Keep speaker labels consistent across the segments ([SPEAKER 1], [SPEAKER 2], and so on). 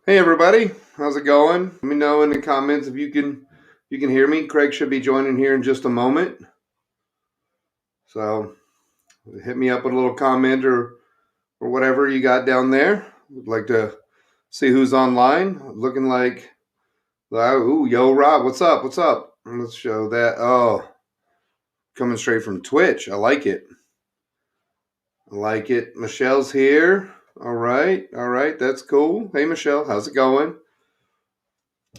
[SPEAKER 1] Hey everybody, how's it going? Let me know in the comments if you can hear me. Craig should be joining here in just a moment. So hit me up with a little comment or whatever you got down there. Would like to see who's online. Looking like ooh, yo Rob, what's up? What's up? Let's show that. Oh, coming straight from Twitch. I like it. I like it. Michelle's here. All right, that's cool. Hey Michelle, how's it going?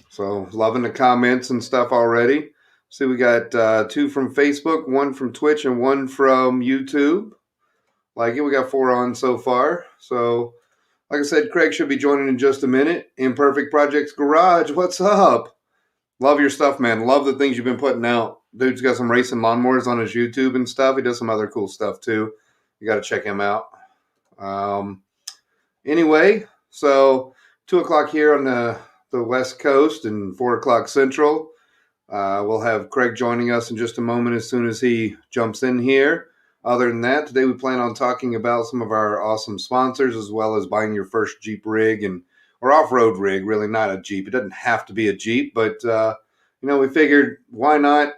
[SPEAKER 1] So loving the comments and stuff already. See, we got 2 from Facebook, 1 from Twitch, and 1 from YouTube. Like it, we got 4 on so far. So, like I said, Craig should be joining in just a minute. Imperfect Projects Garage, what's up? Love your stuff, man. Love the things you've been putting out. Dude's got some racing lawnmowers on his YouTube and stuff. He does some other cool stuff too. You got to check him out. Anyway, so 2 o'clock here on the West Coast and 4 o'clock Central. We'll have Craig joining us in just a moment as soon as he jumps in here. Other than that, today we plan on talking about some of our awesome sponsors as well as buying your first Jeep rig or off-road rig, really not a Jeep. It doesn't have to be a Jeep, but we figured why not?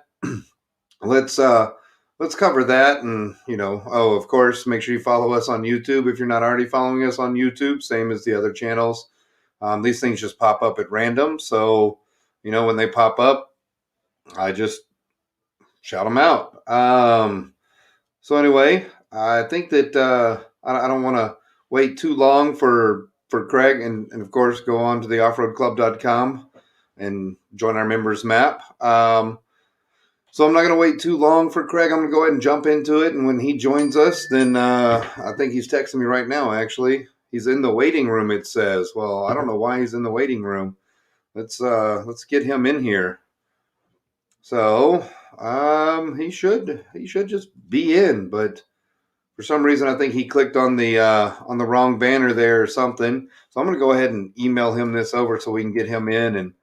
[SPEAKER 1] Let's cover that, and of course, make sure you follow us on YouTube if you're not already following us on YouTube. Same as the other channels. These things just pop up at random, so when they pop up, I just shout them out. So anyway, I think that I don't want to wait too long for Craig, and of course go on to the offroadclub.com and join our members map. So I'm not going to wait too long for Craig. I'm going to go ahead and jump into it, and when he joins us, then I think he's texting me right now, actually. He's in the waiting room, it says. Well, I don't know why he's in the waiting room. Let's get him in here. So he should just be in, but for some reason I think he clicked on the wrong banner there or something. So I'm going to go ahead and email him this over so we can get him in and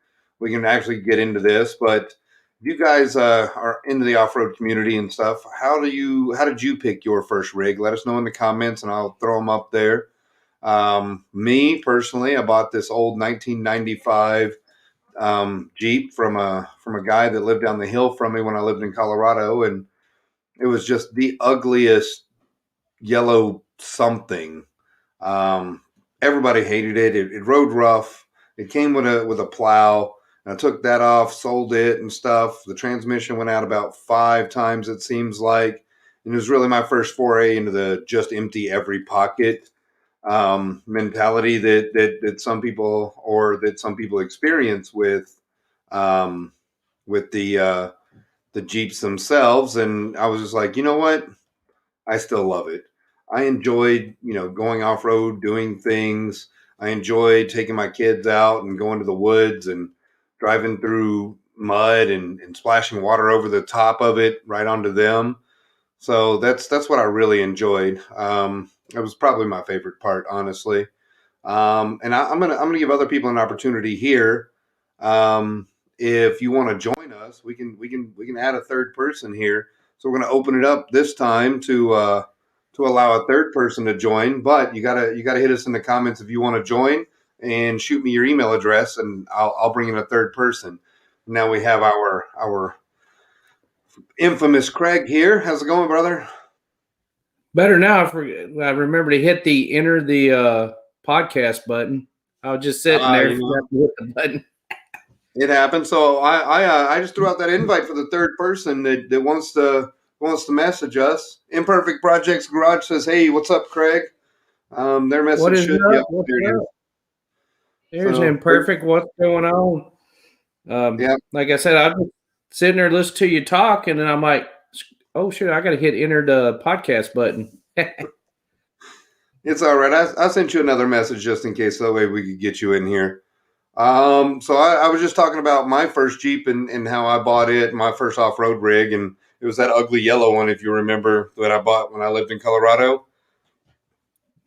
[SPEAKER 1] we can actually get into this. But if you guys are into the off-road community and stuff, how did you pick your first rig? Let us know in the comments and I'll throw them up there. Me personally, I bought this old 1995 Jeep from a guy that lived down the hill from me when I lived in Colorado, and it was just the ugliest yellow something. Everybody hated it. It rode rough. It came with a plow. And I took that off, sold it and stuff. The transmission went out about 5 times, it seems like. And it was really my first foray into the just empty every pocket mentality that some people experience with the Jeeps themselves. And I was just like, you know what? I still love it. I enjoyed, going off road, doing things. I enjoyed taking my kids out and going to the woods and driving through mud and splashing water over the top of it right onto them. So that's what I really enjoyed. It was probably my favorite part, honestly. And I'm gonna give other people an opportunity here. Um, if you want to join us, we can add a third person here. So we're gonna open it up this time to allow a third person to join. But you gotta hit us in the comments if you want to join and shoot me your email address, and I'll bring in a third person. Now we have our infamous Craig here. How's it going, brother?
[SPEAKER 2] Better now. I remember to hit the enter the podcast button. I was just sitting there,
[SPEAKER 1] You know,
[SPEAKER 2] forgot to hit the button.
[SPEAKER 1] it happened. So I just threw out that invite for the third person that wants to message us. Imperfect Projects Garage says, "Hey, what's up, Craig?" Their
[SPEAKER 2] What
[SPEAKER 1] message
[SPEAKER 2] is
[SPEAKER 1] should be
[SPEAKER 2] up?
[SPEAKER 1] up.
[SPEAKER 2] What's
[SPEAKER 1] There it is.
[SPEAKER 2] up? There's
[SPEAKER 1] So
[SPEAKER 2] imperfect. What's going on?
[SPEAKER 1] yeah,
[SPEAKER 2] Like I said, I was sitting there listening to you talk, and then I'm like, "Oh shit! I got to hit enter the podcast button."
[SPEAKER 1] it's all right. I sent you another message just in case, that way we could get you in here. So I was just talking about my first Jeep and how I bought it, my first off road rig, and it was that ugly yellow one, if you remember, that I bought when I lived in Colorado.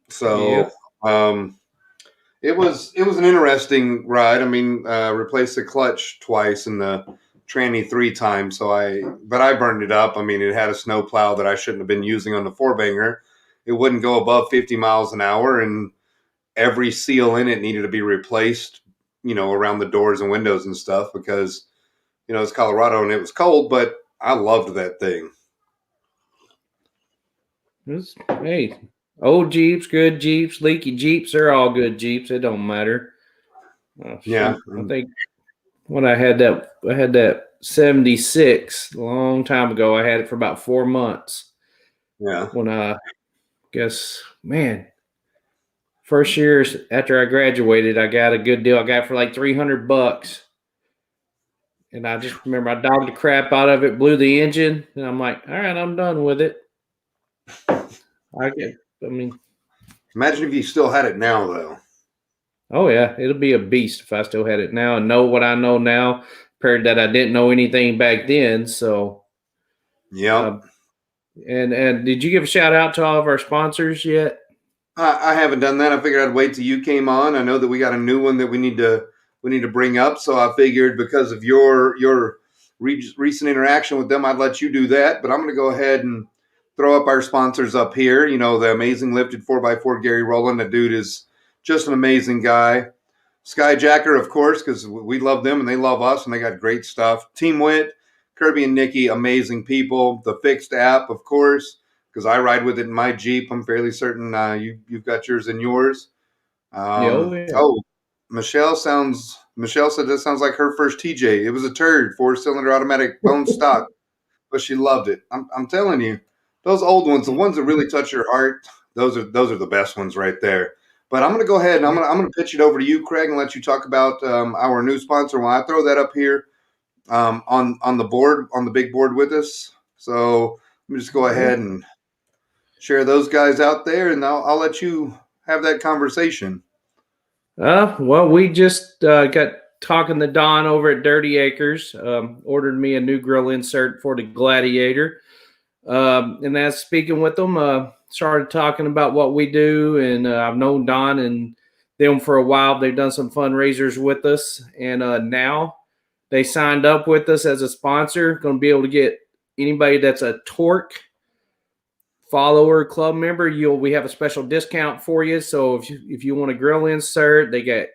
[SPEAKER 2] Yeah.
[SPEAKER 1] So it was an interesting ride. I mean, replaced the clutch twice and the tranny 3 times. But I burned it up. I mean, it had a snow plow that I shouldn't have been using on the four banger. It wouldn't go above 50 miles an hour, and every seal in it needed to be replaced. Around the doors and windows and stuff because it's Colorado and it was cold. But I loved that thing.
[SPEAKER 2] Hey, old Jeeps, good Jeeps, leaky Jeeps, they're all good Jeeps. It don't matter. Oh
[SPEAKER 1] Yeah,
[SPEAKER 2] shoot. I think when I had that 76 a long time ago. I had it for about 4 months.
[SPEAKER 1] yeah,
[SPEAKER 2] When I guess, man, first year after I graduated, I got a good deal. I got it for like $300. And I just remember I dogged the crap out of it, blew the engine, and I'm like, all right, I'm done with it. I mean,
[SPEAKER 1] imagine if you still had it now, though.
[SPEAKER 2] oh yeah, it'll be a beast if I still had it now and know what I know now, compared that I didn't know anything back then. So,
[SPEAKER 1] Yep.
[SPEAKER 2] and did you give a shout out to all of our sponsors yet?
[SPEAKER 1] I haven't done that. I figured I'd wait till you came on. I know that we got a new one that we need to bring up. So I figured because of your recent interaction with them, I'd let you do that. But I'm going to go ahead and throw up our sponsors up here. The amazing lifted 4x4 Gary Rowland. The dude is just an amazing guy. Skyjacker, of course, because we love them and they love us, and they got great stuff. Team Wit, Kirby and Nikki, amazing people. The Fixed app, of course, because I ride with it in my Jeep. I'm fairly certain you've got yours in yours.
[SPEAKER 2] Yeah, oh yeah.
[SPEAKER 1] Oh, Michelle said that sounds like her first TJ. It was a turd, 4-cylinder automatic bone stock, but she loved it. I'm telling you, those old ones, the ones that really touch your heart, those are the best ones right there. But I'm going to go ahead and I'm going to pitch it over to you, Craig, and let you talk about our new sponsor. While I throw that up here on the board, on the big board with us. So let me just go ahead and share those guys out there, and I'll let you have that conversation.
[SPEAKER 2] Well, we just got talking to Don over at Dirty Acres. Ordered me a new grill insert for the Gladiator. And as speaking with them, started talking about what we do. And I've known Don and them for a while. They've done some fundraisers with us. And now they signed up with us as a sponsor. Going to be able to get anybody that's a Torc follower club member, we have a special discount for you. So if you want a grill insert, they got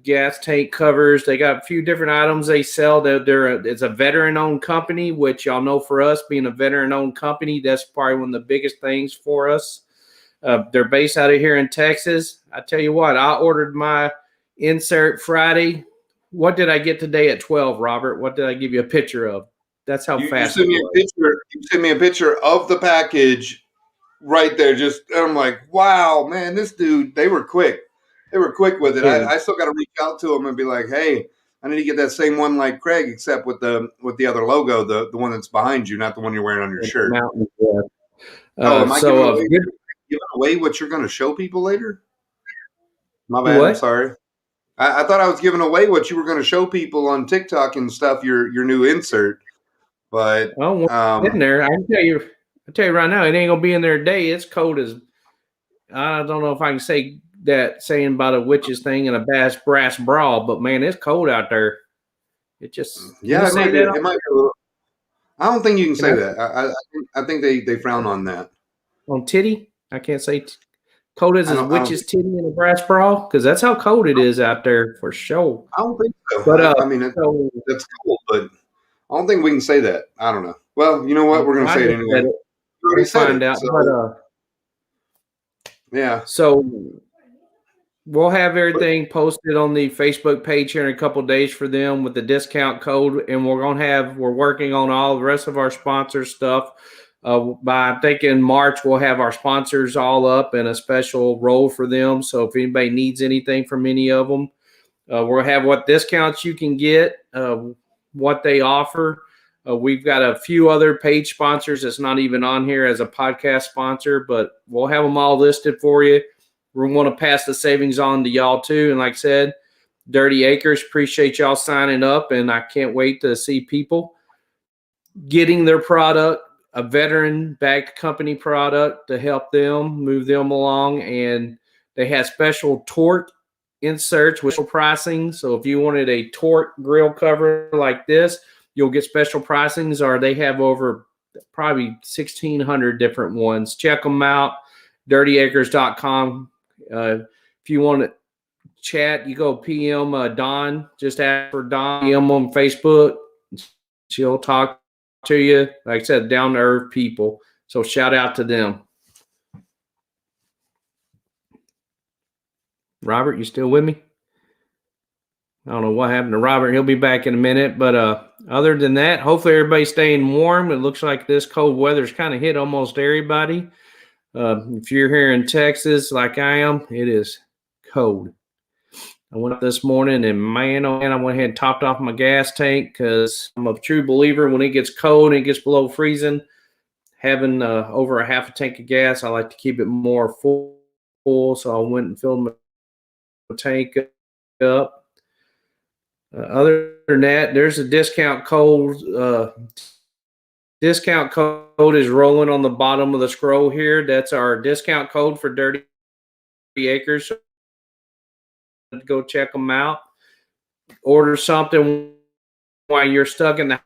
[SPEAKER 2] gas tank covers. They got a few different items they sell. It's a veteran-owned company, which y'all know for us being a veteran-owned company, that's probably one of the biggest things for us. They're based out of here in Texas. I tell you what, I ordered my insert Friday. what did I get today at 12, Robert? What did I give you a picture of? That's how
[SPEAKER 1] You
[SPEAKER 2] fast
[SPEAKER 1] sent
[SPEAKER 2] it
[SPEAKER 1] me a
[SPEAKER 2] was.
[SPEAKER 1] picture. You sent me a picture of the package right there. Just I'm like, wow, man, this dude. They were quick. They were quick with it.
[SPEAKER 2] Kidding.
[SPEAKER 1] I still got to reach out to them and be like, hey, I need to get that same one like Craig, except with the other logo, the one that's behind you, not the one you're wearing on your shirt.
[SPEAKER 2] Mountain. Yeah.
[SPEAKER 1] Oh, am I
[SPEAKER 2] Good.
[SPEAKER 1] giving away what you're going to show people later? My
[SPEAKER 2] Do
[SPEAKER 1] bad. I'm
[SPEAKER 2] what?
[SPEAKER 1] sorry. I thought I was giving away what you were going to show people on TikTok and stuff. Your new insert, but
[SPEAKER 2] Oh, well, in there. I tell you right now, it ain't gonna be in there today. It's cold as I don't know if I can say that saying about a witch's thing and a brass bra, but man, it's cold out there. It just can you
[SPEAKER 1] yeah,
[SPEAKER 2] say that?
[SPEAKER 1] it might be a little. I don't think you can
[SPEAKER 2] Can
[SPEAKER 1] say that. I think they frown on that.
[SPEAKER 2] on titty? I can't say cold as a
[SPEAKER 1] I don't
[SPEAKER 2] witch's titty in a brass bra because that's how cold it is out there for sure.
[SPEAKER 1] I don't think so.
[SPEAKER 2] But
[SPEAKER 1] I mean,
[SPEAKER 2] so
[SPEAKER 1] that's cool, but I don't think we can say that. I don't know. Well, you know what? We're going to
[SPEAKER 2] I
[SPEAKER 1] say it
[SPEAKER 2] just
[SPEAKER 1] anyway.
[SPEAKER 2] said it.
[SPEAKER 1] You already
[SPEAKER 2] We'll
[SPEAKER 1] said
[SPEAKER 2] find
[SPEAKER 1] it.
[SPEAKER 2] out.
[SPEAKER 1] So,
[SPEAKER 2] But
[SPEAKER 1] yeah.
[SPEAKER 2] so we'll have everything posted on the Facebook page here in a couple of days for them with the discount code, and we're working on all the rest of our sponsor stuff. By I think in March we'll have our sponsors all up and a special role for them. So if anybody needs anything from any of them, we'll have what discounts you can get, what they offer. We've got a few other page sponsors that's not even on here as a podcast sponsor, but we'll have them all listed for you. We want to pass the savings on to y'all too. And like I said, Dirty Acres, appreciate y'all signing up. And I can't wait to see people getting their product, a veteran-backed company product to help them, move them along. And they have special Torc inserts with pricing. So if you wanted a Torc grill cover like this, you'll get special pricings, or they have over probably 1,600 different ones. Check them out, dirtyacres.com. If you want to chat, you go PM Dawn. Just ask for Dawn, PM on Facebook. She'll talk to you. Like I said, down to earth people. So shout out to them. Robert, you still with me? I don't know what happened to Robert. He'll be back in a minute. But other than that, hopefully everybody's staying warm. It looks like this cold weather's kind of hit almost everybody. If you're here in Texas like I am, it is cold. I went up this morning and man, oh man, I went ahead and topped off my gas tank because I'm a true believer when it gets cold and it gets below freezing, having over a half a tank of gas, I like to keep it more full. So I went and filled my tank up. Other than that, there's a discount code. Discount code is rolling on the bottom of the scroll here. That's our discount code for Dirty Acres. Go check them out. Order something while you're stuck in the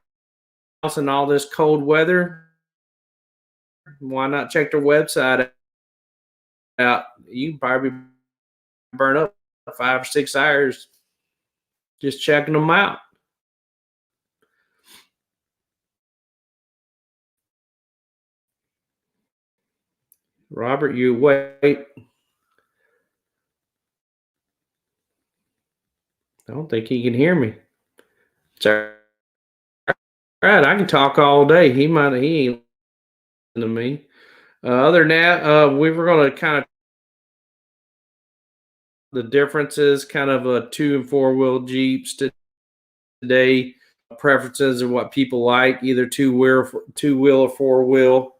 [SPEAKER 2] house in all this cold weather. Why not check their website out? You can probably burn up 5 or 6 hours just checking them out. Robert, you wait. I don't think he can hear me. It's all right. I can talk all day. He ain't to me. Other than that, we were going to kind of the differences, kind of a 2 and 4 wheel Jeeps today, preferences and what people like, either two wheel or 4 wheel.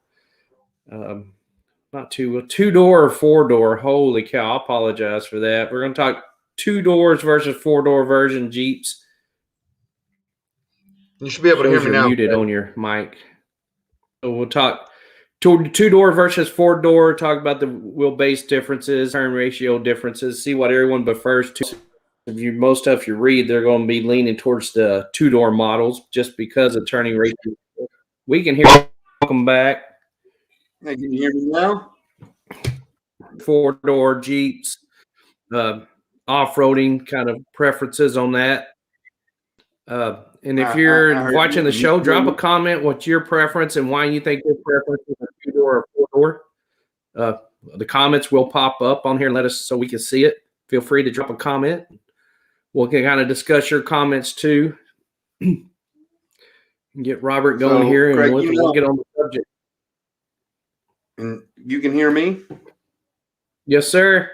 [SPEAKER 2] Not two door or 4 door. Holy cow! I apologize for that. We're going to talk 2 doors versus 4 door version Jeeps.
[SPEAKER 1] You should be able to hear me
[SPEAKER 2] you're
[SPEAKER 1] now.
[SPEAKER 2] Muted on your mic. So we'll talk 2 door versus 4 door. Talk about the wheelbase differences, turn ratio differences. See what everyone prefers to. Most stuff you read, they're going to be leaning towards the 2 door models just because of turning ratio. We can hear. Welcome back.
[SPEAKER 1] Hey, can you hear me now?
[SPEAKER 2] 4 door Jeeps, off-roading kind of preferences on that. And if you're watching the show, drop a comment. What's your preference and why you think your preference is a 2 door or 4 door? The comments will pop up on here and let us so we can see it. Feel free to drop a comment. we'll kind of discuss your comments too. Get Robert going
[SPEAKER 1] So,
[SPEAKER 2] here, and
[SPEAKER 1] Craig,
[SPEAKER 2] we'll get on the subject.
[SPEAKER 1] and you can hear me?
[SPEAKER 2] Yes, sir.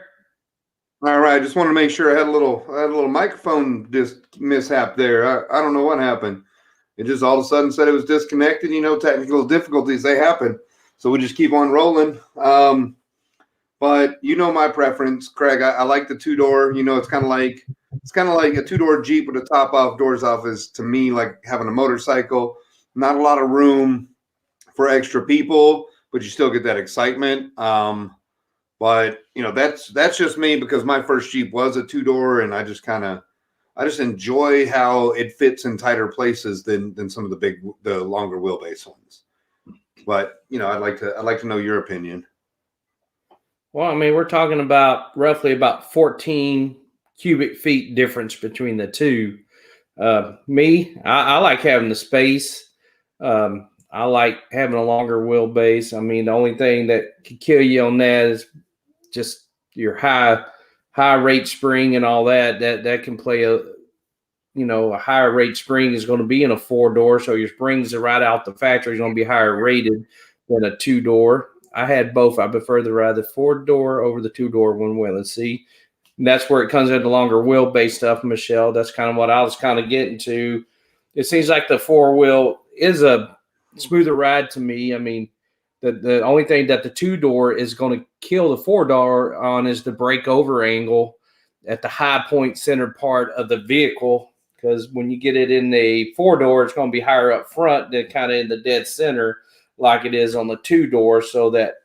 [SPEAKER 1] All right. Just want to make sure I had a little microphone mishap there. I don't know what happened. It just all of a sudden said it was disconnected. Technical difficulties, they happen. So we just keep on rolling. But my preference, Craig. I like the two-door. It's kind of like a two-door Jeep with the top off, doors off is to me like having a motorcycle. Not a lot of room for extra people, but you still get that excitement. But that's just me because my first Jeep was a two-door, and I just enjoy how it fits in tighter places than some of the longer wheelbase ones. But I'd like to know your opinion.
[SPEAKER 2] Well, I mean, we're talking about roughly about 14 cubic feet difference between the two. I like having the space. I like having a longer wheelbase. I mean, the only thing that could kill you on that is just your high rate spring and all that. That can play a higher rate spring is going to be in a 4-door, so your springs are right out the factory is going to be higher rated than a 2-door. I had both. I prefer the rather 4-door over the 2-door one wheel. And see, that's where it comes into longer wheelbase stuff, Michelle. That's kind of what I was kind of getting to. It seems like the 4-wheel is a smoother ride to me. I mean, the only thing that the 2-door is going to kill the 4-door on is the breakover angle at the high point centered part of the vehicle. Because when you get it in the 4-door, it's going to be higher up front than kind of in the dead center like it is on the 2-door. So that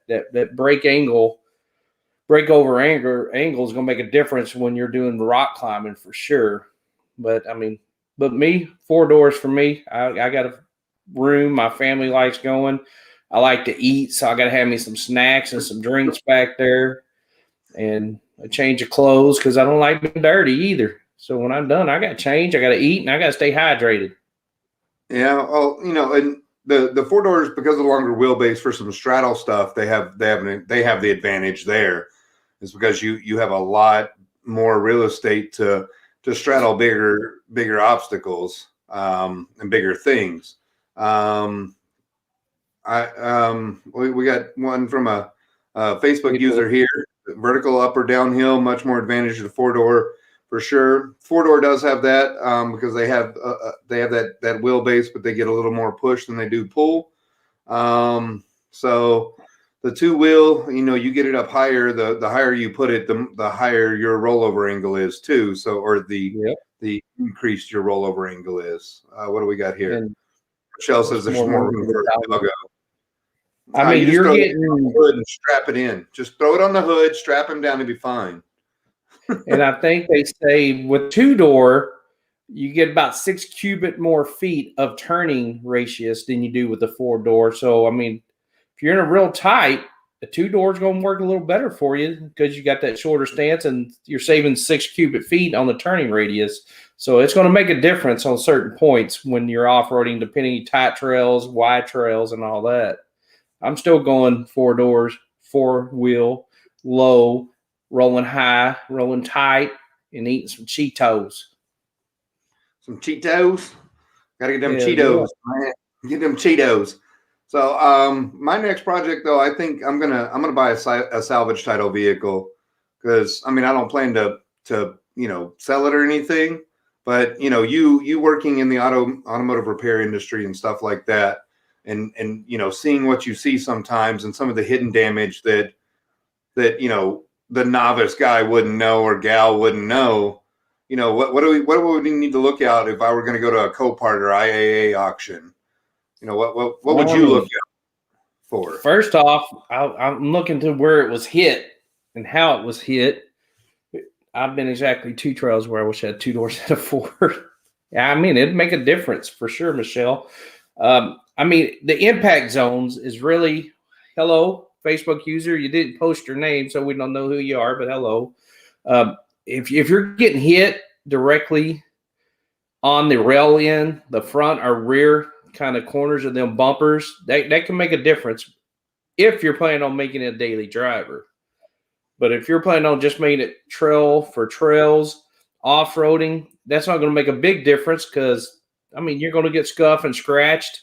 [SPEAKER 2] breakover angle is going to make a difference when you're doing rock climbing for sure. But me, 4-doors for me. I got a room. My family likes going. I like to eat, so I got to have me some snacks and some drinks back there, and a change of clothes because I don't like being dirty either. So when I'm done, I got to change. I got to eat, and I got to stay hydrated.
[SPEAKER 1] Yeah, well, and the 4-doors, because of the longer wheelbase for some straddle stuff, they have the advantage there. Is because you have a lot more real estate to straddle bigger obstacles and bigger things. We got one from a Facebook user here. Vertical up or downhill, much more advantage to the 4-door for sure. 4-door does have that because they have that wheelbase, but they get a little more push than they do pull. So the 2-wheel, you get it up higher. The higher you put it, the higher your rollover angle is too. So the increased your rollover angle is. What do we got here?
[SPEAKER 2] And
[SPEAKER 1] Michelle says there's more room for a doggo.
[SPEAKER 2] I mean,
[SPEAKER 1] you
[SPEAKER 2] you're
[SPEAKER 1] just throw
[SPEAKER 2] getting
[SPEAKER 1] it on the hood and strap it in. Just throw it on the hood, strap him down, and be fine.
[SPEAKER 2] And I think they say with 2-door, you get about 6 cubic more feet of turning radius than you do with the 4-door. So, I mean, if you're in a real tight, the 2-door is going to work a little better for you because you got that shorter stance and you're saving 6 cubic feet on the turning radius. So it's going to make a difference on certain points when you're off-roading, depending on tight trails, wide trails, and all that. I'm still going 4-doors, 4-wheel, low, rolling high, rolling tight, and eating some Cheetos.
[SPEAKER 1] Some Cheetos. Gotta get them
[SPEAKER 2] Hell
[SPEAKER 1] Cheetos. Man. Get them Cheetos. So my next project though, I think I'm gonna buy a salvage title vehicle because I don't plan to sell it or anything, but you working in the automotive repair industry and stuff like that, and seeing what you see sometimes and some of the hidden damage that the novice guy wouldn't know or gal wouldn't know. What do we need to look out if I were going to go to a Copart or IAA auction? What would you look out for?
[SPEAKER 2] First off, I'm looking to where it was hit and how it was hit. I've been exactly 2 trails where I wish I had 2-doors instead of 4. Yeah, it'd make a difference for sure, Michelle. The impact zones is really, hello, Facebook user. You didn't post your name, so we don't know who you are, but hello. If you're getting hit directly on the rail end, the front or rear kind of corners of them bumpers, that can make a difference if you're planning on making it a daily driver. But if you're planning on just making it trail for trails, off-roading, that's not going to make a big difference because, I mean, you're going to get scuffed and scratched.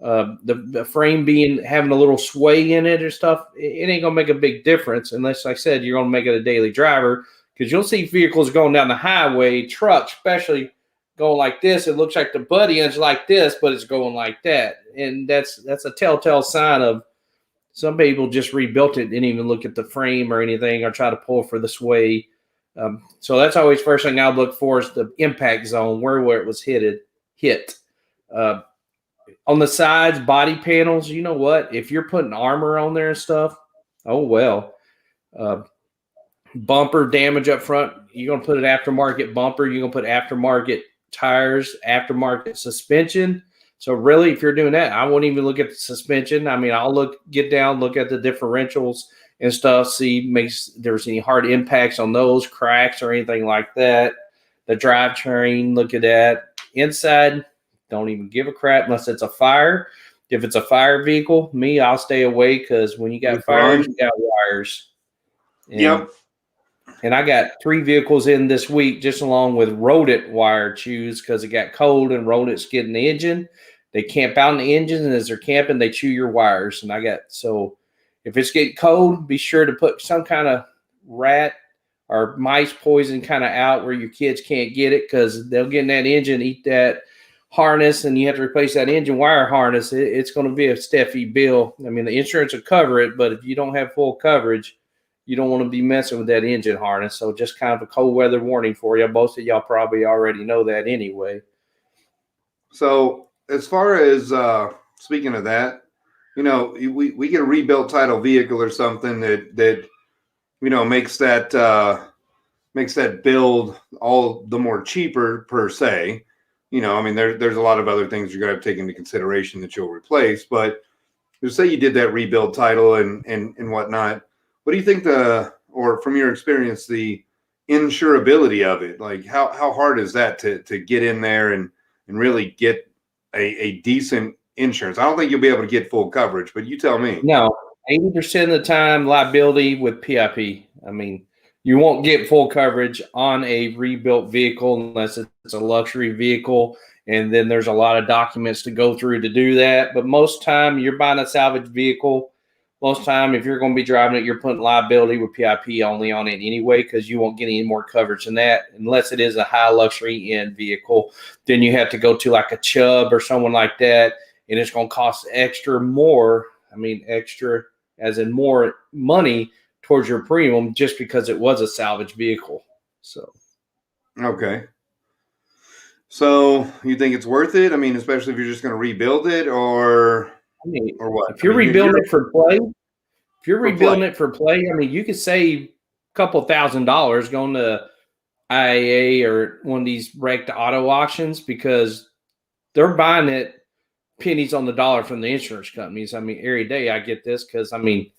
[SPEAKER 2] The frame having a little sway in it or stuff, it ain't going to make a big difference unless, like I said, you're going to make it a daily driver, because you'll see vehicles going down the highway, trucks especially, going like this. It looks like the butt end's like this, but it's going like that. And that's a telltale sign of some people just rebuilt it, didn't even look at the frame or anything, or try to pull for the sway. So that's always first thing I look for is the impact zone, where it was hit. Uh, on the sides, body panels, you know what? If you're putting armor on there and stuff, oh well. Bumper damage up front, you're going to put an aftermarket bumper, you're going to put aftermarket tires, aftermarket suspension. So really, if you're doing that, I won't even look at the suspension. I mean, I'll get down, look at the differentials and stuff, see if there's any hard impacts on those, cracks or anything like that. The drivetrain, look at that. Inside, don't even give a crap unless it's a fire. If it's a fire vehicle, I'll stay away, because when you got fires, you got wires.
[SPEAKER 1] Yep.
[SPEAKER 2] And I got 3 vehicles in this week, just along with rodent wire chews, because it got cold and rodents get in the engine. They camp out in the engine, and as they're camping, they chew your wires. And so if it's getting cold, be sure to put some kind of rat or mice poison kind of out where your kids can't get it, because they'll get in that engine, eat that harness, and you have to replace that engine wire harness. It's going to be a stiffy bill. I mean, the insurance will cover it, but if you don't have full coverage, you don't want to be messing with that engine harness. So just kind of a cold weather warning for you. Most of y'all probably already know that anyway.
[SPEAKER 1] So as far as speaking of that, we get a rebuilt title vehicle or something that makes that build all the more cheaper per se. I mean, there's a lot of other things you're going to have to take into consideration that you'll replace. But just say you did that rebuild title and whatnot. What do you think or from your experience, the insurability of it? Like how hard is that to get in there and really get a decent insurance? I don't think you'll be able to get full coverage, but you tell me.
[SPEAKER 2] No, 80% of the time liability with PIP. I mean, you won't get full coverage on a rebuilt vehicle unless it's a luxury vehicle. And then there's a lot of documents to go through to do that. But most time you're buying a salvage vehicle. Most time, if you're going to be driving it, you're putting liability with PIP only on it anyway, because you won't get any more coverage than that unless it is a high luxury end vehicle. Then you have to go to like a Chubb or someone like that, and it's going to cost extra as in more money towards your premium, just because it was a salvage vehicle. So,
[SPEAKER 1] okay. So you think it's worth it? I mean, especially if you're just going to rebuild it, or what?
[SPEAKER 2] If you're rebuilding it for play, I mean, you could save a couple $1,000 going to IAA or one of these wrecked auto auctions, because they're buying it pennies on the dollar from the insurance companies. I mean, every day I get this, because, I mean,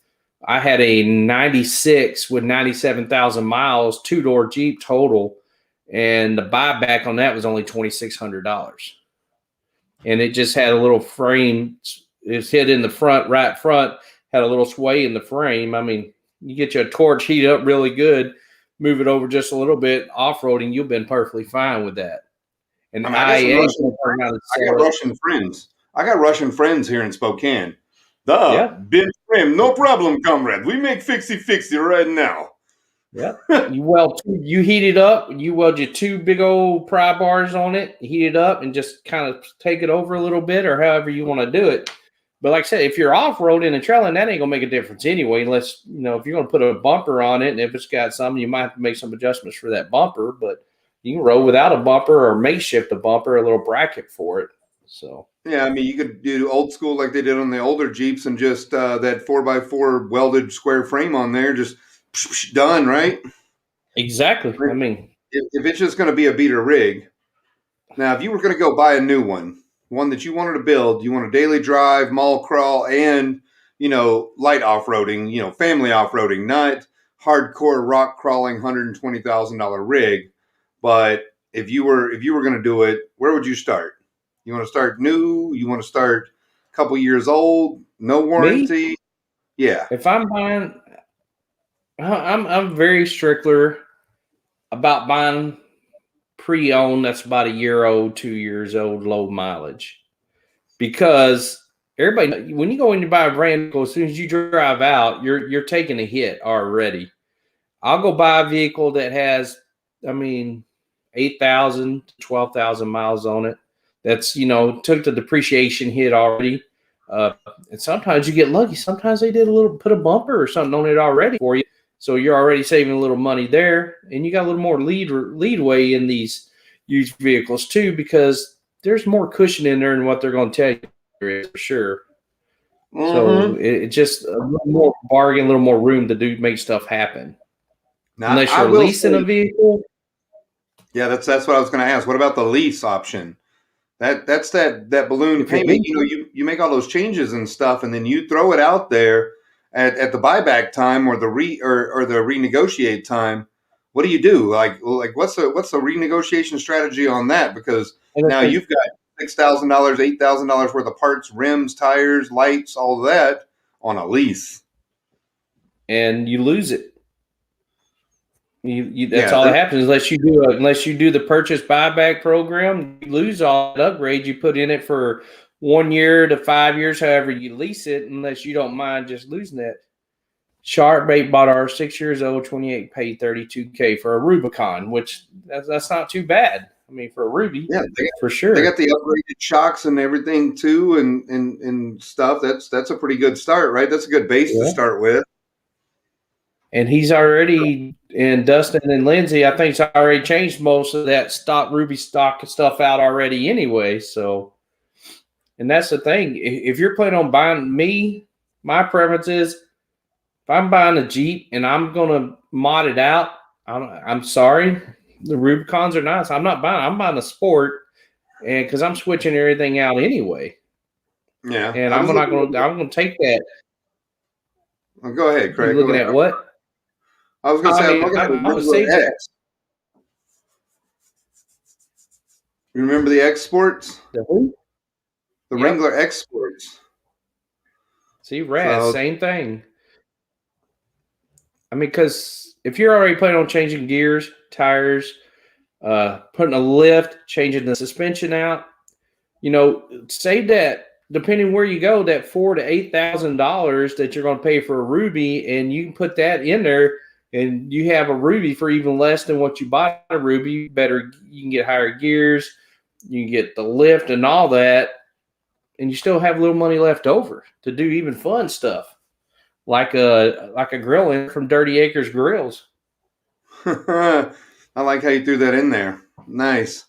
[SPEAKER 2] I had a 96 with 97,000 miles, 2-door Jeep total, and the buyback on that was only $2,600. And it just had a little frame. It's hit in the right front, had a little sway in the frame. I mean, you get your torch, heat up really good, move it over just a little bit, off-roading, you've been perfectly fine with that. And
[SPEAKER 1] I got Russian friends. I got Russian friends here in Spokane. Bin trim, no problem, comrade. We make fixie right now.
[SPEAKER 2] Yeah. You heat it up. You weld your 2 big old pry bars on it, heat it up, and just kind of take it over a little bit, or however you want to do it. But like I said, if you're off-roading and trailing, that ain't going to make a difference anyway, unless, if you're going to put a bumper on it, and if it's got something, you might have to make some adjustments for that bumper. But you can roll without a bumper, or makeshift a bumper, a little bracket for it. So
[SPEAKER 1] yeah, I mean, you could do old school like they did on the older Jeeps, and just that 4x4 welded square frame on there, just done, right?
[SPEAKER 2] Exactly. I mean,
[SPEAKER 1] if it's just going to be a beater rig. Now, if you were going to go buy a new one that you wanted to build, you want a daily drive, mall crawl, and light off-roading, family off-roading, not hardcore rock crawling $120,000 rig. But if you were going to do it, where would you start? You want to start new? You want to start a couple years old? No warranty?
[SPEAKER 2] Me?
[SPEAKER 1] Yeah.
[SPEAKER 2] If I'm buying, I'm very strictly about buying pre-owned that's about a year old, 2 years old, low mileage. Because everybody, when you go in to buy a brand vehicle, as soon as you drive out, you're taking a hit already. I'll go buy a vehicle that has, 8,000 to 12,000 miles on it. That's, took the depreciation hit already. And sometimes you get lucky. Sometimes they put a bumper or something on it already for you. So you're already saving a little money there. And you got a little more leadway in these used vehicles too, because there's more cushion in there than what they're going to tell you for sure.
[SPEAKER 1] Mm-hmm.
[SPEAKER 2] So it's just a little more bargain, a little more room to make stuff happen.
[SPEAKER 1] Now,
[SPEAKER 2] Unless you're leasing a vehicle.
[SPEAKER 1] Yeah, that's what I was going to ask. What about the lease option? That's that balloon payment. You make all those changes and stuff, and then you throw it out there at the buyback time or the renegotiate time. What do you do? Like what's the renegotiation strategy on that? Because now you've got $6,000, $8,000 worth of parts, rims, tires, lights, all of that on a lease,
[SPEAKER 2] and you lose it. That's all that happens unless you do the purchase buyback program. You lose all that upgrade you put in it for 1 year to 5 years, however you lease it, unless you don't mind just losing it. Sharkbait bought our 6 years old 28, paid $32K for a Rubicon, which that's not too bad. For a Ruby, for sure.
[SPEAKER 1] They got the upgraded shocks and everything too, and stuff. That's a pretty good start, right? That's a good base to start with.
[SPEAKER 2] And he's already, and Dustin and Lindsay, I think, he's already changed most of that Ruby stock stuff out already anyway. So, and that's the thing. If you're planning on buying my preference is, if I'm buying a Jeep and I'm going to mod it out, I'm sorry. The Rubicons are nice. I'm buying a Sport, and because I'm switching everything out anyway.
[SPEAKER 1] Yeah.
[SPEAKER 2] And I'm going to take that.
[SPEAKER 1] Oh, go ahead, Craig.
[SPEAKER 2] You're looking at what?
[SPEAKER 1] I was going to say, I'm looking at the Wrangler X. You remember the X Sports?
[SPEAKER 2] The who?
[SPEAKER 1] The Wrangler X Sports.
[SPEAKER 2] See, same thing. Because if you're already planning on changing gears, tires, putting a lift, changing the suspension out, say that depending where you go, that $4,000 to $8,000 that you're going to pay for a Ruby, and you can put that in there, and you have a Ruby for even less than what you buy a Ruby. You can get higher gears, you can get the lift and all that, and you still have a little money left over to do even fun stuff, like a grilling from Dirty Acres Grills.
[SPEAKER 1] I like how you threw that in there. Nice.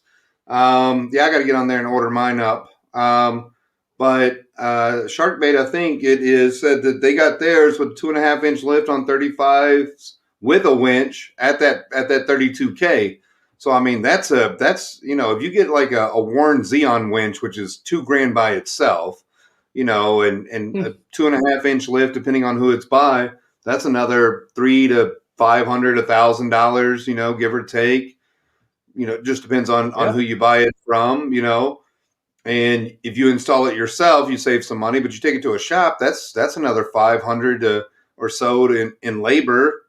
[SPEAKER 1] I got to get on there and order mine up. But Sharkbait, I think it is, said that they got theirs with 2.5-inch lift on 35s with a winch at that $32K. So that's if you get like a Warren Xeon winch, which is $2,000 by itself, and a 2.5-inch lift, depending on who it's by, that's another $300 to $500, $1,000, give or take. It just depends on who you buy it from, And if you install it yourself, you save some money, but you take it to a shop, that's another $500 or so in labor.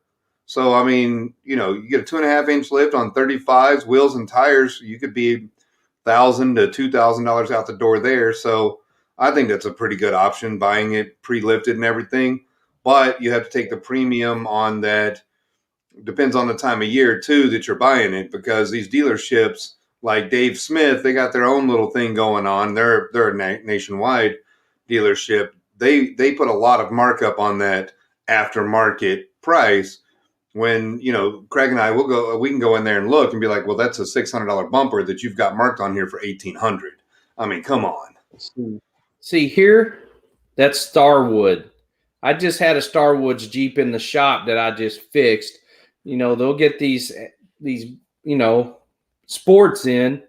[SPEAKER 1] So, you get a 2.5-inch lift on 35s, wheels and tires, you could be $1,000 to $2,000 out the door there. So I think that's a pretty good option, buying it pre-lifted and everything. But you have to take the premium on that. Depends on the time of year too that you're buying it, because these dealerships like Dave Smith, they got their own little thing going on. They're a nationwide dealership. They put a lot of markup on that aftermarket price. When Craig and I we can go in there and look and be like, well, that's a $600 bumper that you've got marked on here for $1,800. Come on.
[SPEAKER 2] See here, that's Starwood. I just had a Starwood's Jeep in the shop that I just fixed. They'll get these sports in,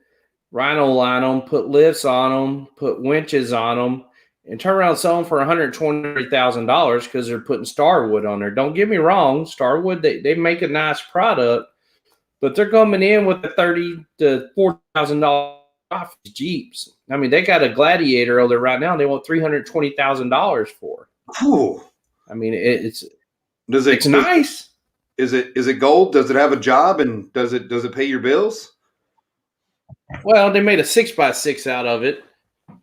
[SPEAKER 2] rhino line them, put lifts on them, put winches on them, and turn around and sell them for $120,000 because they're putting Starwood on there. Don't get me wrong, Starwood, they make a nice product, but they're coming in with the $30,000 to $40,000 Jeeps. They got a Gladiator over there right now, and they want $320,000 for.
[SPEAKER 1] Cool.
[SPEAKER 2] It's nice.
[SPEAKER 1] Is it gold? Does it have a job, and does it pay your bills?
[SPEAKER 2] Well, they made a 6x6 out of it,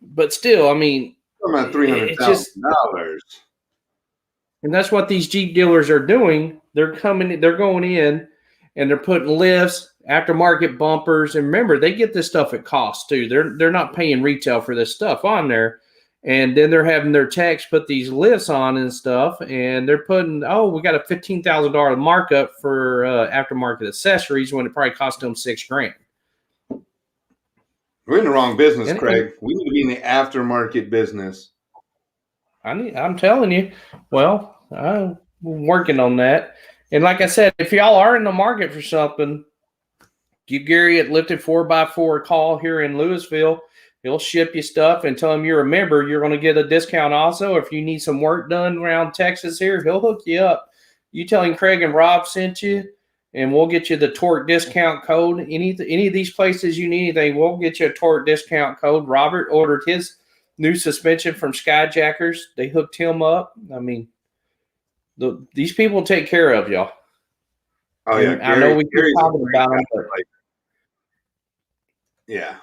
[SPEAKER 2] but still, I mean,
[SPEAKER 1] I'm at three hundred
[SPEAKER 2] it's just,
[SPEAKER 1] thousand dollars.
[SPEAKER 2] and that's what these Jeep dealers are doing. They're going in, and they're putting lifts, aftermarket bumpers, and remember, they get this stuff at cost too. They're not paying retail for this stuff on there, and then they're having their techs put these lifts on and stuff, and they're putting, oh, we got a $15,000 markup for aftermarket accessories when it probably cost them $6,000.
[SPEAKER 1] We're in the wrong business,
[SPEAKER 2] And
[SPEAKER 1] Craig. We need to be in the aftermarket business.
[SPEAKER 2] I'm telling you, well, I'm working on that. And like I said, if y'all are in the market for something, give Gary at Lifted 4x4 a call here in Louisville. He'll ship you stuff and tell him you're a member. You're going to get a discount also. If you need some work done around Texas here, he'll hook you up. You tell him Craig and Rob sent you, and we'll get you the Torc discount code. Any of these places you need anything, we'll get you a Torc discount code. Robert ordered his new suspension from Skyjackers. They hooked him up. I mean, these people take care of y'all.
[SPEAKER 1] Oh yeah,
[SPEAKER 2] And I know we keep talking about them, but
[SPEAKER 1] yeah,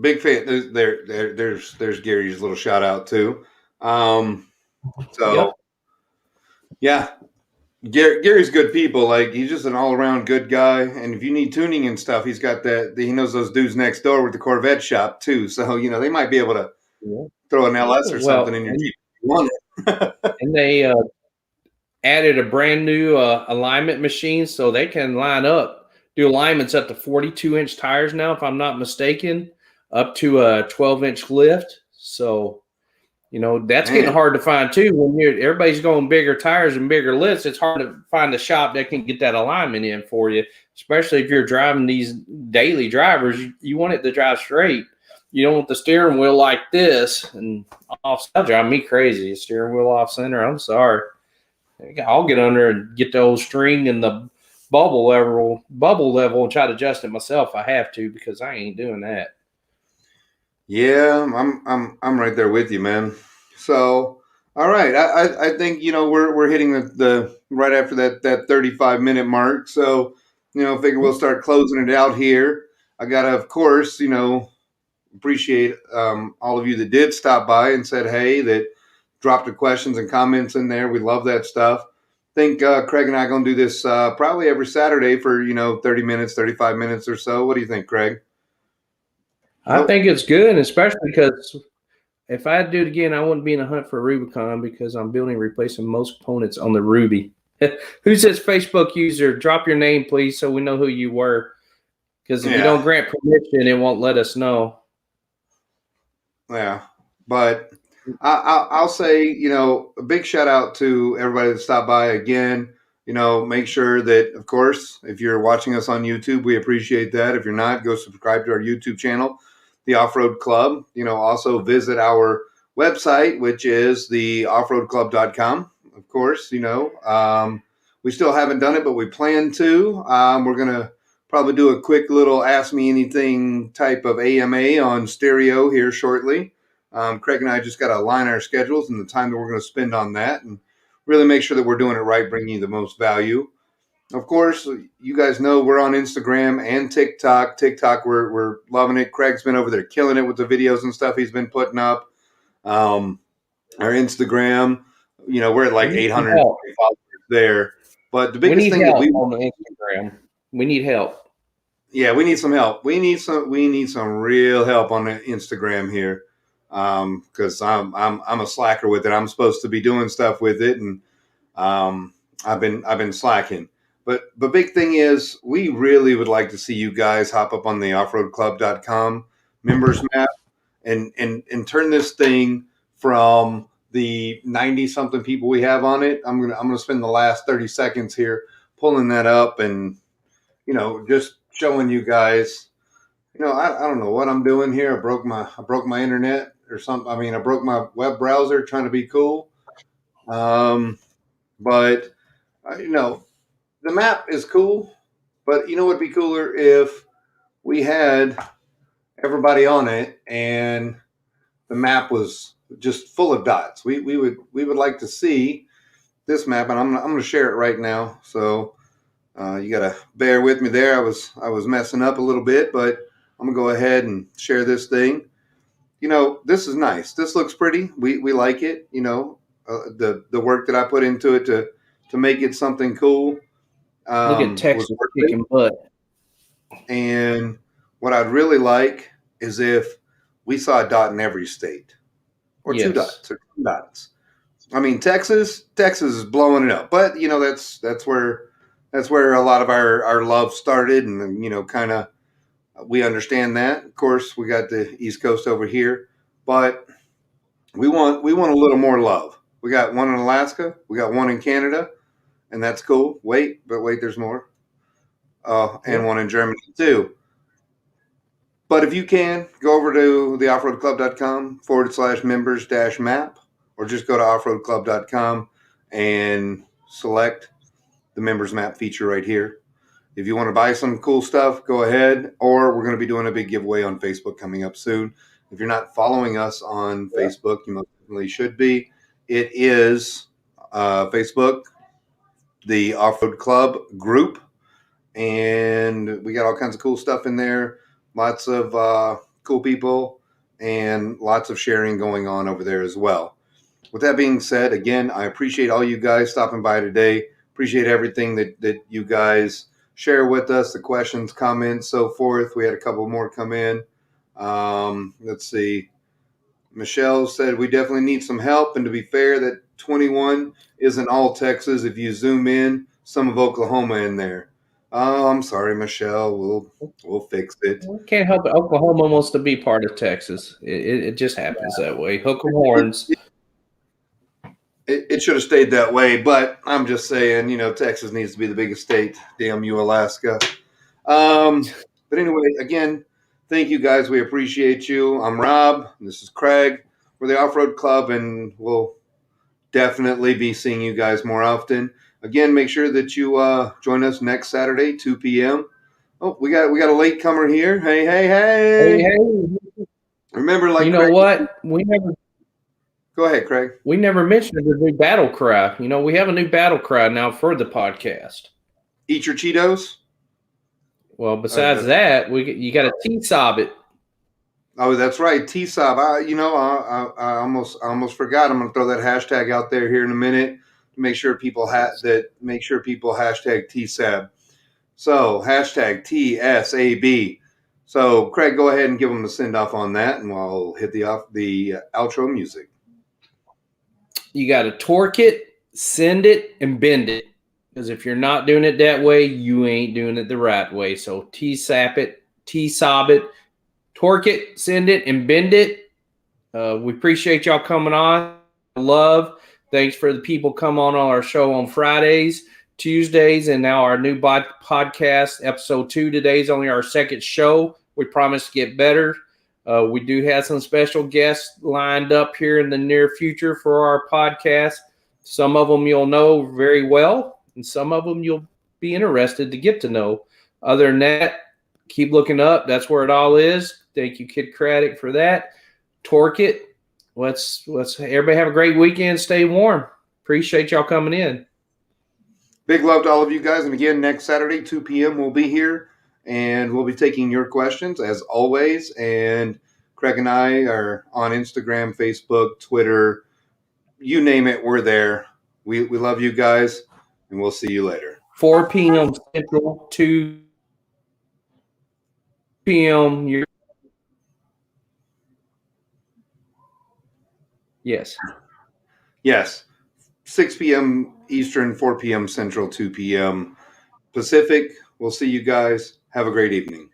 [SPEAKER 1] big fan. There's Gary's little shout out too. So
[SPEAKER 2] yep.
[SPEAKER 1] yeah, Gary's good people. Like he's just an all around good guy. And if you need tuning and stuff, he's got that. He knows those dudes next door with the Corvette shop too. So they might be able to throw an LS or something in your Jeep if you want it.
[SPEAKER 2] And they added a brand new alignment machine so they can do alignments up to 42-inch tires now, if I'm not mistaken, up to a 12-inch lift. So, that's getting hard to find too. When everybody's going bigger tires and bigger lifts, it's hard to find a shop that can get that alignment in for you, especially if you're driving these daily drivers. You want it to drive straight. You don't want the steering wheel like this and off. That'll drive me crazy. Steering wheel off center. I'm sorry. I'll get under and get the old string and the bubble level and try to adjust it myself if I have to, because I ain't doing that.
[SPEAKER 1] Yeah, I'm right there with you, man. So, all right, I think we're hitting the right after that 35-minute mark. So, figure we'll start closing it out here. I gotta, of course, appreciate all of you that did stop by and said hey, that dropped the questions and comments in there. We love that stuff. I think Craig and I are going to do this probably every Saturday for 30 minutes, 35 minutes or so. What do you think, Craig?
[SPEAKER 2] I think it's good, especially because if I do it again, I wouldn't be in a hunt for Rubicon because I'm building and replacing most components on the Ruby. Who's this Facebook user? Drop your name, please, so we know who you were. Because if you don't grant permission, it won't let us know.
[SPEAKER 1] Yeah, but I'll say, a big shout out to everybody that stopped by again. Make sure that, of course, if you're watching us on YouTube, we appreciate that. If you're not, go subscribe to our YouTube channel, The Off-Road Club. Also visit our website, which is theoffroadclub.com. Of course, we still haven't done it, but we plan to. We're going to probably do a quick little Ask Me Anything type of AMA on stereo here shortly. Craig and I just got to align our schedules and the time that we're going to spend on that and really make sure that we're doing it right, bringing you the most value. Of course, you guys know we're on Instagram and TikTok. TikTok, we're loving it. Craig's been over there killing it with the videos and stuff he's been putting up. Our Instagram, we're at like 800 followers there. But the biggest thing that we
[SPEAKER 2] on the Instagram, we need help.
[SPEAKER 1] Yeah, we need some help. We need some real help on the Instagram here. Because I'm a slacker with it. I'm supposed to be doing stuff with it, and I've been slacking. But the big thing is, we really would like to see you guys hop up on the offroadclub.com members map and turn this thing from the 90 something people we have on it. I'm gonna spend the last 30 seconds here pulling that up and just showing you guys. I don't know what I'm doing here. I broke my internet or something. I mean, I broke my web browser trying to be cool. But the map is cool. But it'd be cooler if we had everybody on it and the map was just full of dots. We would like to see this map, and I'm going to share it right now. So you got to bear with me there. I was messing up a little bit, but I'm gonna go ahead and share this thing. This is nice. This looks pretty. We like it. The work that I put into it to make it something cool
[SPEAKER 2] Look at
[SPEAKER 1] was
[SPEAKER 2] Texas
[SPEAKER 1] worth it.
[SPEAKER 2] kicking butt.
[SPEAKER 1] And what I'd really like is if we saw a dot in every state, or two
[SPEAKER 2] Yes.
[SPEAKER 1] dots, or 2 dots. I mean, Texas is blowing it up, but that's where a lot of our love started, and kind of we understand that. Of course, we got the East Coast over here, but we want a little more love. We got one in Alaska, we got one in Canada, and that's cool. Wait, there's more. And
[SPEAKER 2] Yep.
[SPEAKER 1] one in Germany too. But if you can, go over to the offroadclub.com/members-map, or just go to offroadclub.com and select the members map feature right here. If you want to buy some cool stuff, go ahead. Or we're going to be doing a big giveaway on Facebook coming up soon. If you're not following us on Facebook, you most definitely should be. It is Facebook, the Off-Road Club group, and we got all kinds of cool stuff in there. Lots of cool people and lots of sharing going on over there as well. With that being said, again, I appreciate all you guys stopping by today. Appreciate everything that you guys share with us, the questions, comments, so forth. We had a couple more come in. Let's see. Michelle said we definitely need some help, and to be fair, that 21 isn't all Texas. If you zoom in, some of Oklahoma in there. Oh, I'm sorry, Michelle. We'll fix it.
[SPEAKER 2] We can't help it. Oklahoma wants to be part of Texas. It just happens that way. Hook 'em horns.
[SPEAKER 1] It should have stayed that way, but I'm just saying, Texas needs to be the biggest state. Damn you, Alaska. But anyway, again, thank you guys. We appreciate you. I'm Rob. This is Craig. We're the Off Road Club, and we'll definitely be seeing you guys more often. Again, make sure that you join us next Saturday, 2 p.m. Oh, we got a late comer here. Hey, hey,
[SPEAKER 2] Hey,
[SPEAKER 1] hey!
[SPEAKER 2] hey.
[SPEAKER 1] Remember, like
[SPEAKER 2] You know
[SPEAKER 1] Craig,
[SPEAKER 2] what?
[SPEAKER 1] Go ahead, Craig.
[SPEAKER 2] We never mentioned the new battle cry. We have a new battle cry now for the podcast.
[SPEAKER 1] Eat your Cheetos.
[SPEAKER 2] Well, besides that, you got to T-sob it.
[SPEAKER 1] Oh, that's right, T-Sob. I almost forgot. I'm going to throw that hashtag out there here in a minute to make sure people hashtag T-Sab. So hashtag TSAB. So Craig, go ahead and give them the send off on that, and we'll hit the outro music.
[SPEAKER 2] You got to torque it, send it, and bend it. Because if you're not doing it that way, you ain't doing it the right way. So T-sap it, T-sob it, torque it, send it, and bend it. We appreciate y'all coming on. Love. Thanks for the people come on our show on Fridays, Tuesdays, and now our new podcast, episode 2 today is only our second show. We promise to get better. We do have some special guests lined up here in the near future for our podcast. Some of them you'll know very well, and some of them you'll be interested to get to know. Other than that, keep looking up. That's where it all is. Thank you, Kid Craddock, for that. Torque it. Let's everybody have a great weekend. Stay warm. Appreciate y'all coming in.
[SPEAKER 1] Big love to all of you guys. And again, next Saturday, 2 p.m., we'll be here, and we'll be taking your questions as always. And Craig and I are on Instagram, Facebook, Twitter, you name it, we're there. We love you guys, and we'll see you later.
[SPEAKER 2] 4 p.m. Central, 2 p.m. Yes.
[SPEAKER 1] Yes. 6 p.m. Eastern, 4 p.m. Central, 2 p.m. Pacific. We'll see you guys. Have a great evening.